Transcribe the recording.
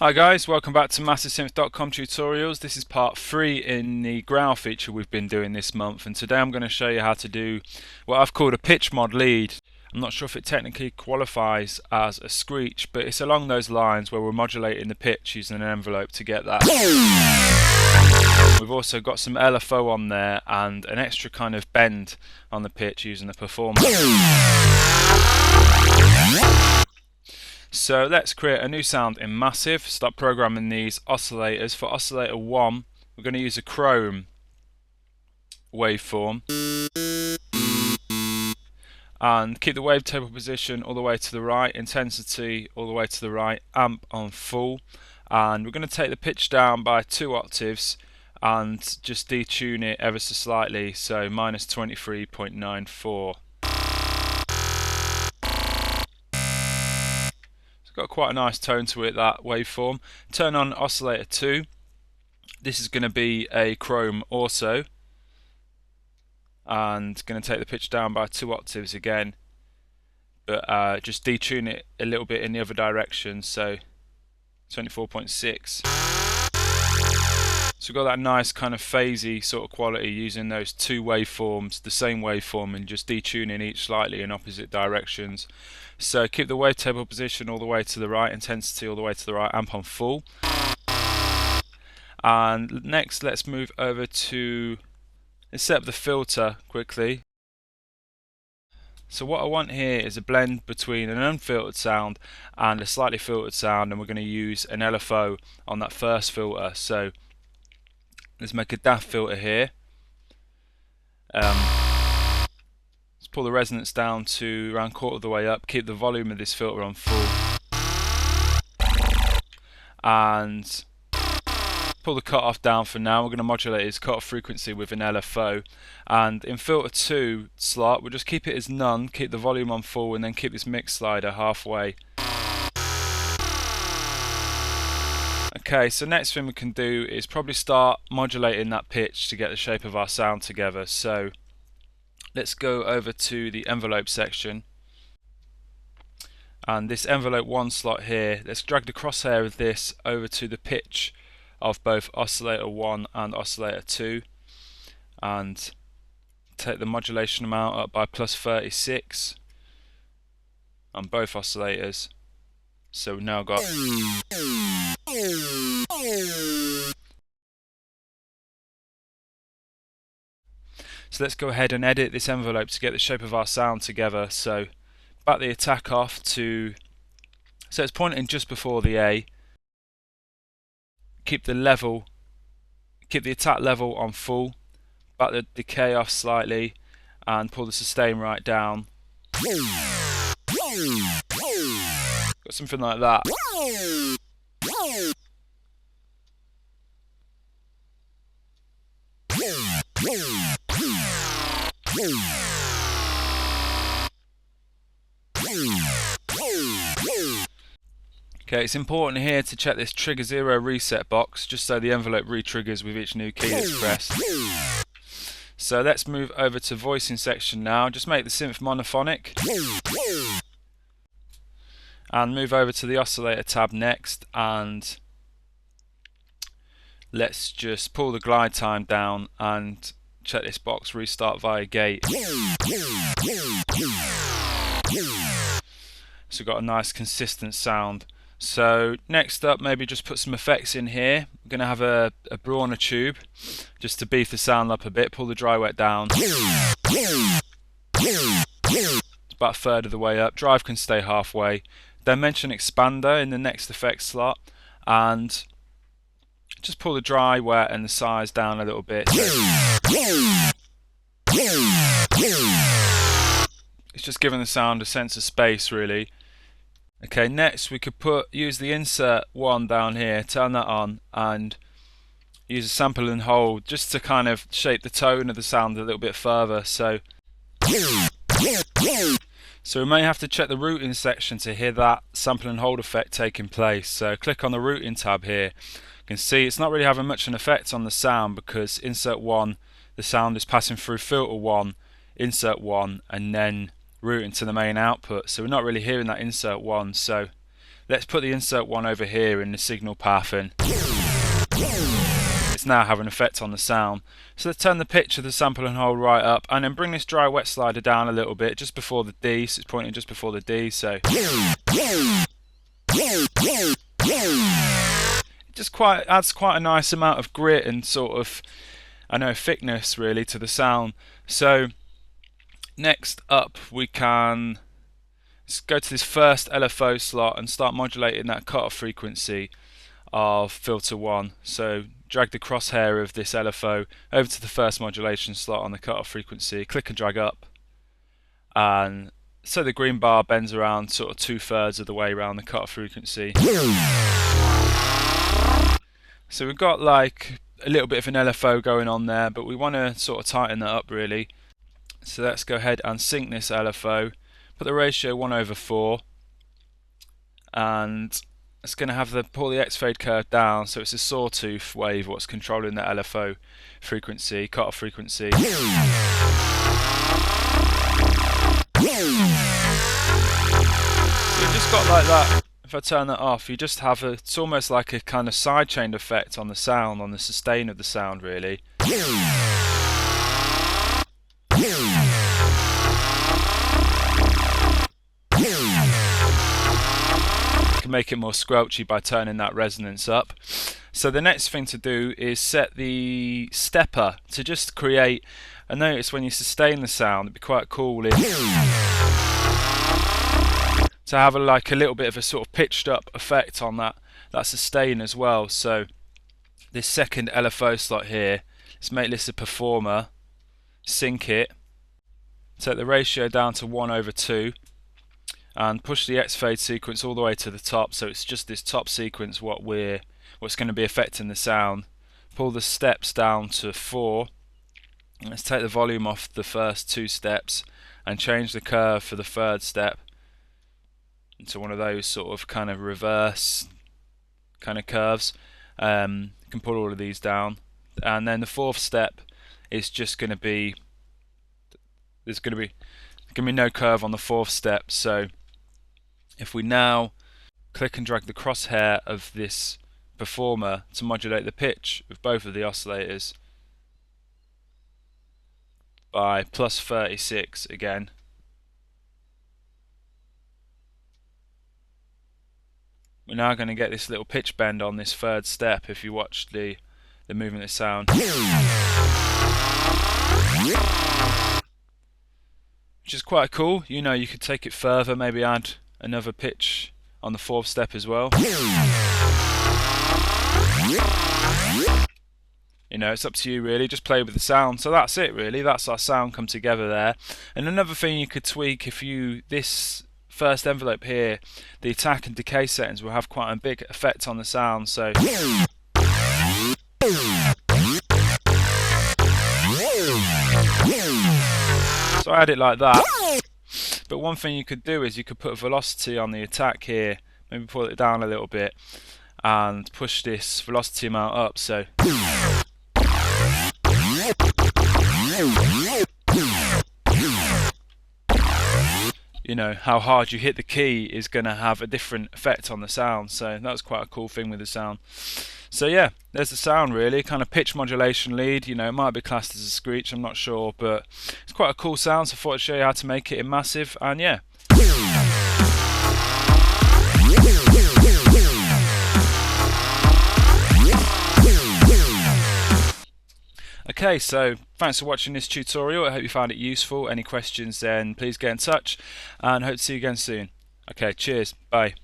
Hi guys, welcome back to MassiveSynth.com tutorials. This is part 3 in the growl feature we've been doing this month, and today I'm going to show you how to do what I've called a pitch mod lead. I'm not sure if it technically qualifies as a screech, but it's along those lines where we're modulating the pitch using an envelope to get that. We've also got some LFO on there and an extra kind of bend on the pitch using the performer. So let's create a new sound in Massive, start programming these oscillators. For oscillator 1, we're going to use a chrome waveform and keep the wavetable position all the way to the right, intensity all the way to the right, amp on full, and we're going to take the pitch down by 2 octaves and just detune it ever so slightly, so minus 23.94. Got quite a nice tone to it, that waveform. Turn on oscillator 2. This is going to be a chrome also, and going to take the pitch down by 2 octaves again, but just detune it a little bit in the other direction, so 24.6. So we've got that nice kind of phasey sort of quality using those two waveforms, the same waveform, and just detuning each slightly in opposite directions. So keep the wavetable position all the way to the right, intensity all the way to the right, amp on full. And next let's move over to, let's set up the filter quickly. So what I want here is a blend between an unfiltered sound and a slightly filtered sound, and we're going to use an LFO on that first filter. So let's make a Daft filter here. Let's pull the resonance down to around quarter of the way up, keep the volume of this filter on full, and pull the cutoff down for now. We're going to modulate its cutoff frequency with an LFO, and in filter 2 slot we'll just keep it as none, keep the volume on full, and then keep this mix slider halfway. Okay, so next thing we can do is probably start modulating that pitch to get the shape of our sound together. So let's go over to the envelope section, and this envelope 1 slot here, let's drag the crosshair of this over to the pitch of both oscillator 1 and oscillator 2, and take the modulation amount up by plus 36 on both oscillators. So we've now got so let's go ahead and edit this envelope to get the shape of our sound together. So back the attack off to, so it's pointing just before the A. Keep the level, keep the attack level on full, back the decay off slightly, and pull the sustain right down. Got something like that. Okay, it's important here to check this trigger 0 reset box, just so the envelope re-triggers with each new key that's pressed. So let's move over to voicing section now. Just make the synth monophonic, and move over to the oscillator tab next, and let's just pull the glide time down and check this box restart via gate. So we've got a nice consistent sound. So next up, maybe just put some effects in here. We're going to have a Brauner Tube just to beef the sound up a bit. Pull the dry wet down. It's about a third of the way up. Drive can stay halfway. Dimension expander in the next effect slot, and just pull the dry wet and the size down a little bit. It's just giving the sound a sense of space, really. Okay, next we could use the insert 1 down here, turn that on, and use a sample and hold just to kind of shape the tone of the sound a little bit further. So we may have to check the routing section to hear that sample and hold effect taking place. So click on the routing tab here. You can see it's not really having much an effect on the sound, because insert 1, the sound is passing through filter 1, insert 1, and then routing to the main output. So we're not really hearing that insert 1. So let's put the insert one over here in the signal path, and it's now having an effect on the sound. So let's turn the pitch of the sample and hold right up, and then bring this dry wet slider down a little bit just before the D, so it's pointing just before the D, so it just adds quite a nice amount of grit and sort of, I know, thickness really to the sound. So next up we can go to this first LFO slot and start modulating that cutoff frequency of filter 1. So drag the crosshair of this LFO over to the first modulation slot on the cutoff frequency, click and drag up, and so the green bar bends around sort of 2/3 of the way around the cutoff frequency. So we've got like a little bit of an LFO going on there, but we want to sort of tighten that up really. So let's go ahead and sync this LFO, put the ratio 1/4, and it's going to have pull the X fade curve down, so it's a sawtooth wave what's controlling the LFO frequency, cutoff frequency. So you just got like that. If I turn that off, you just have it's almost like a kind of sidechain effect on the sound, on the sustain of the sound really. You can make it more squelchy by turning that resonance up. So the next thing to do is set the stepper to just create, I notice when you sustain the sound, it'd be quite cool to have like a little bit of a sort of pitched up effect on that sustain as well. So this second LFO slot here, let's make this a performer, sync it, take the ratio down to 1/2, and push the X fade sequence all the way to the top, so it's just this top sequence what's going to be affecting the sound. Pull the steps down to 4. Let's take the volume off the first 2 steps and change the curve for the third step into one of those sort of kind of reverse kind of curves. You can pull all of these down, and then the fourth step is just going to be, there's going to be no curve on the fourth step. So if we now click and drag the crosshair of this performer to modulate the pitch of both of the oscillators by +36 again, we're now going to get this little pitch bend on this third step if you watch the movement of sound, which is quite cool. You know, you could take it further, maybe add another pitch on the fourth step as well. You know, it's up to you really, just play with the sound. So that's it really, that's our sound come together there. And another thing you could tweak, this first envelope here, the attack and decay settings will have quite a big effect on the sound. So I had it like that. But one thing you could do is you could put a velocity on the attack here, maybe pull it down a little bit and push this velocity amount up. So you know, how hard you hit the key is going to have a different effect on the sound. So that was quite a cool thing with the sound. So yeah, there's the sound really, kind of pitch modulation lead. You know, it might be classed as a screech, I'm not sure, but it's quite a cool sound, so I thought I'd show you how to make it in massive, and yeah. Okay, so thanks for watching this tutorial. I hope you found it useful. Any questions, then please get in touch, and hope to see you again soon. Okay, cheers, bye.